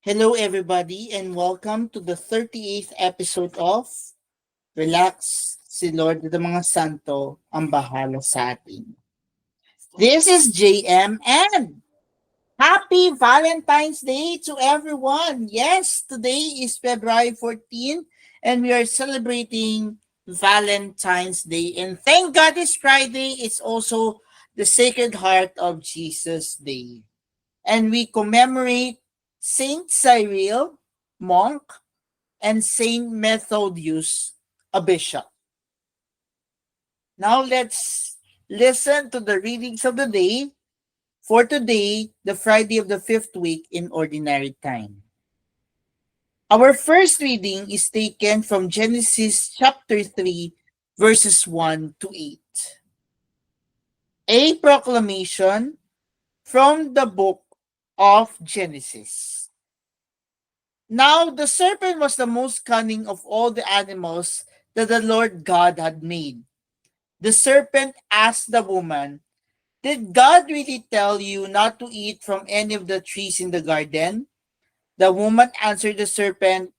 Hello, everybody, and welcome to the 38th episode of Relax, si Lord ng mga Santo ang bahala sa atin. This is JM and Happy Valentine's Day to everyone. Yes, today is February 14th and we are celebrating Valentine's Day. And thank God it's Friday. It's also the Sacred Heart of Jesus Day. And we commemorate Saint Cyril, monk, and Saint Methodius, a bishop. Now let's listen to the readings of the day for today, the Friday of the fifth week in Ordinary Time. Our first reading is taken from Genesis chapter 3, verses 1 to 8. A proclamation from the book of Genesis. Now the serpent was the most cunning of all the animals that the Lord God had made. The serpent asked the woman, "Did God really tell you not to eat from any of the trees in the garden?" The woman answered the serpent,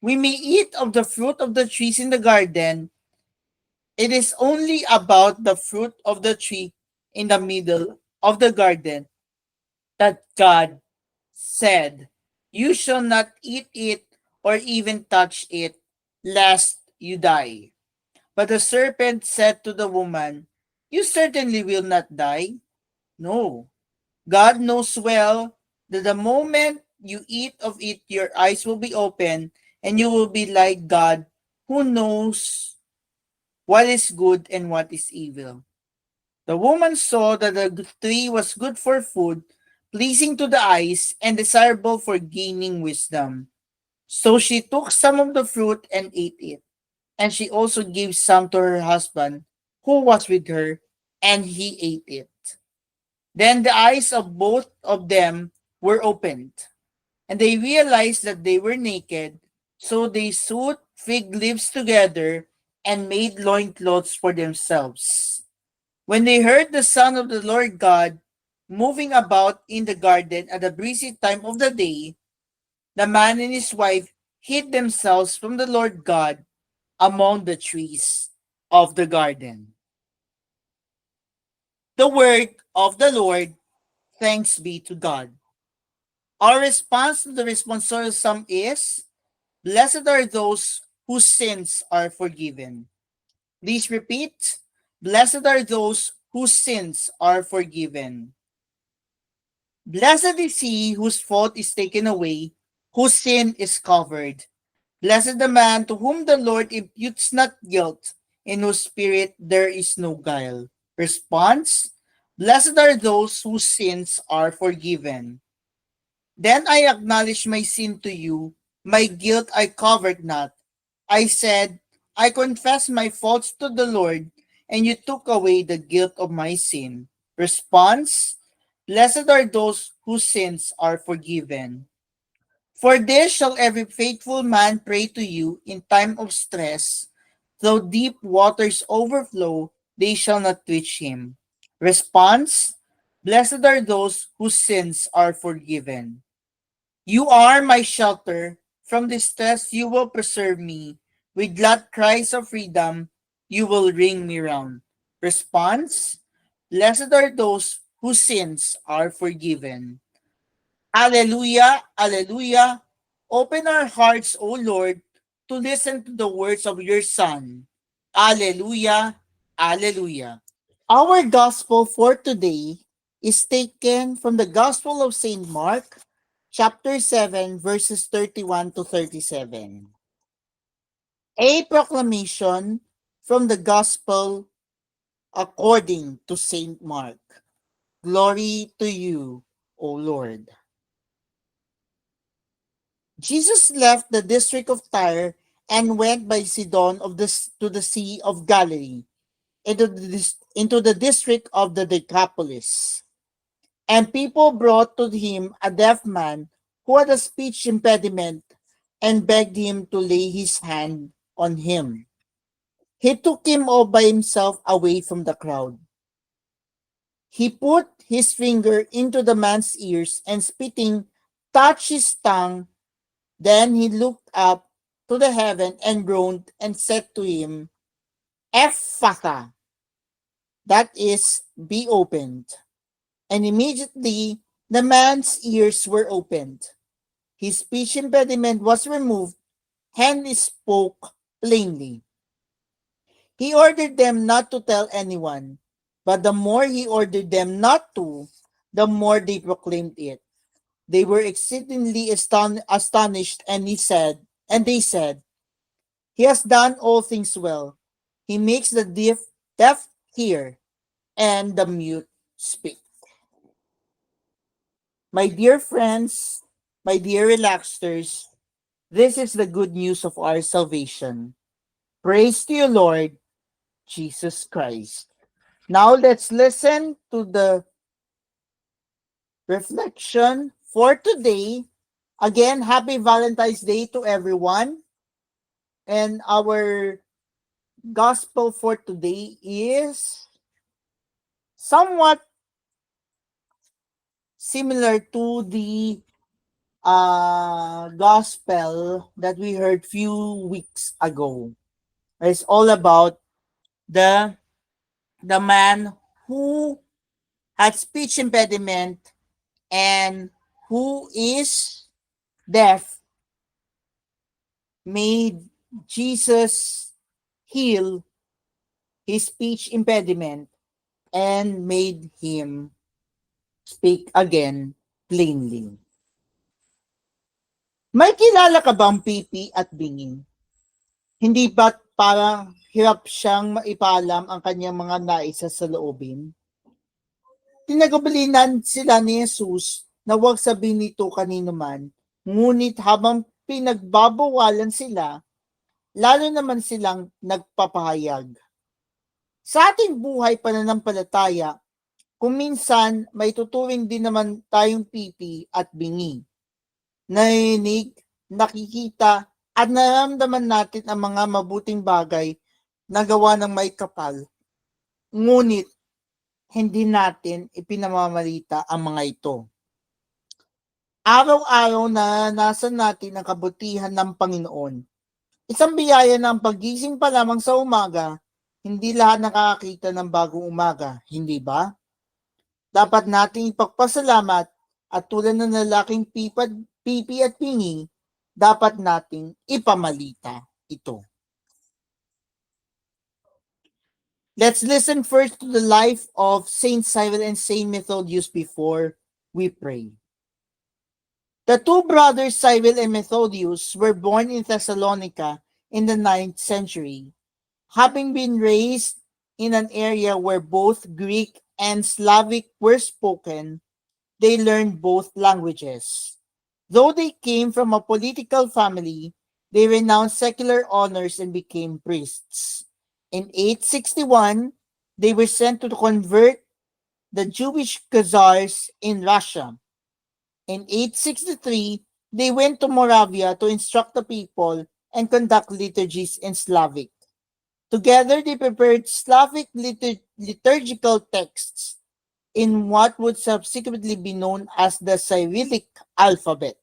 "We may eat of the fruit of the trees in the garden. It is only about the fruit of the tree in the middle of the garden that God said, 'You shall not eat it or even touch it, lest you die.' But the serpent said to the woman, 'You certainly will not die. No, God knows well that the moment you eat of it, your eyes will be open, and you will be like God, who knows what is good and what is evil.' The woman saw that the tree was good for food, pleasing to the eyes, and desirable for gaining wisdom. So she took some of the fruit and ate it. And she also gave some to her husband, who was with her, and he ate it. Then the eyes of both of them were opened, and they realized that they were naked. So they sewed fig leaves together and made loincloths for themselves. When they heard the sound of the Lord God moving about in the garden at the breezy time of the day, the man and his wife hid themselves from the Lord God among the trees of the garden. The word of the Lord, thanks be to God. Our response to the responsorial psalm is, "Blessed are those whose sins are forgiven." Please repeat, "Blessed are those whose sins are forgiven." Blessed is he whose fault is taken away, whose sin is covered. Blessed the man to whom the Lord imputes not guilt, in whose spirit there is no guile. Response: Blessed are those whose sins are forgiven. Then I acknowledged my sin to you, my guilt I covered not. I said, I confess my faults to the Lord, and you took away the guilt of my sin. Response: Blessed are those whose sins are forgiven. For this shall every faithful man pray to you in time of stress. Though deep waters overflow, they shall not reach him. Response: Blessed are those whose sins are forgiven. You are my shelter. From distress you will preserve me. With glad cries of freedom, you will ring me round. Response: Blessed are those whose sins are forgiven. Alleluia, Alleluia. Open our hearts, O Lord, to listen to the words of your Son. Alleluia, Alleluia. Our gospel for today is taken from the Gospel of St. Mark, chapter 7, verses 31 to 37. A proclamation from the Gospel according to St. Mark. Glory to you, O Lord. Jesus left the district of Tyre and went by Sidon to the Sea of Galilee, into the district of the Decapolis. And people brought to him a deaf man who had a speech impediment and begged him to lay his hand on him. He took him all by himself away from the crowd. He put his finger into the man's ears and spitting touched his tongue. Then he looked up to the heaven and groaned and said to him, Ephphatha, that is, be opened. And immediately the man's ears were opened. His speech impediment was removed, and he spoke plainly. He ordered them not to tell anyone, but the more he ordered them not to, the more they proclaimed it. They were exceedingly astonished, and they said, He has done all things well. He makes the deaf hear and the mute speak. My dear friends, my dear relaxers, this is the good news of our salvation. Praise to you, Lord Jesus Christ. Now let's listen to the reflection for today. Again, happy Valentine's Day to everyone. And our gospel for today is somewhat similar to the gospel that we heard few weeks ago. It's all about the the man who had speech impediment and who is deaf made Jesus heal his speech impediment and made him speak again plainly. May kilala ka bang pipi at bingi? Hindi ba't parang hirap siyang maipalam ang kanyang mga nais sa loobin? Tinagabilinan sila ni Jesus na huwag sabihin nito kanino man, ngunit habang pinagbabawalan sila, lalo naman silang nagpapahayag. Sa ating buhay pananampalataya, kung minsan may tuturing din naman tayong pipi at bingi. Narinig, nakikita, at nararamdaman natin ang mga mabuting bagay na gawa ng may kapal. Ngunit, hindi natin ipinamamalita ang mga ito. Araw-araw na nasa natin ang kabutihan ng Panginoon. Isang biyaya ng pagising pa lamang sa umaga, hindi lahat nakakakita ng bagong umaga, hindi ba? Dapat nating ipagpasalamat at tulad ng lalaking pipi at pingi, dapat nating ipamalita ito. Let's listen first to the life of Saint Cyril and Saint Methodius before we pray. The two brothers Cyril and Methodius were born in Thessalonica in the 9th century. Having been raised in an area where both Greek and Slavic were spoken, they learned both languages. Though they came from a political family, they renounced secular honors and became priests. In 861, they were sent to convert the Jewish Khazars in Russia. In 863, they went to Moravia to instruct the people and conduct liturgies in Slavic. Together, they prepared Slavic liturgical texts in what would subsequently be known as the Cyrillic alphabet.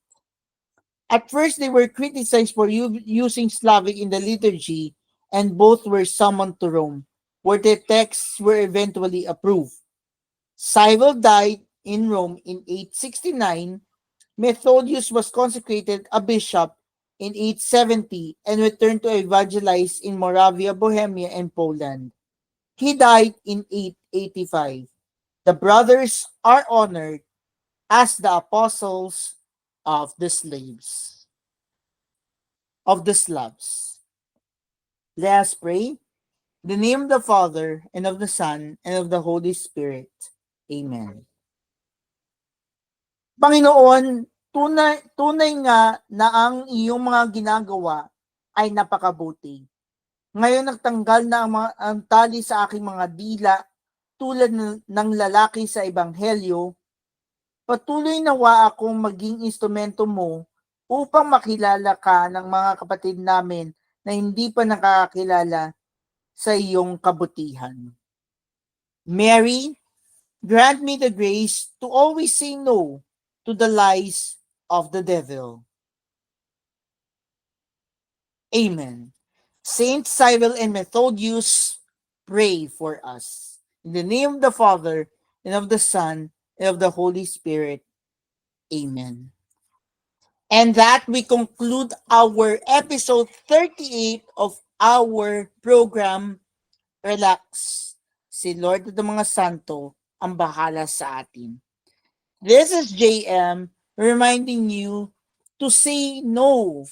At first, they were criticized for using Slavic in the liturgy, and both were summoned to Rome, where their texts were eventually approved. Cyril died in Rome in 869. Methodius was consecrated a bishop in 870 and returned to evangelize in Moravia, Bohemia, and Poland. He died in 885. The brothers are honored as the apostles of the slaves, of the Slavs. Let us pray. In the name of the Father, and of the Son, and of the Holy Spirit. Amen. Panginoon, tunay nga na ang iyong mga ginagawa ay napakabuti. Ngayon nagtanggal na ang tali sa aking mga dila tulad ng lalaki sa Ebanghelyo. Patuloy nawa akong maging instrumento mo upang makilala ka ng mga kapatid namin na hindi pa nakakakilala sa iyong kabutihan. Mary, grant me the grace to always say no to the lies of the devil. Amen. Saint Cyril and Methodius, pray for us. In the name of the Father, and of the Son, and of the Holy Spirit. Amen. And that we conclude our episode 38 of our program, Relax. Si Lord at mga Santo ang bahala sa atin. This is JM reminding you to say no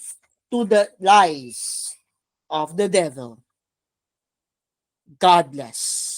to the lies of the devil. God bless.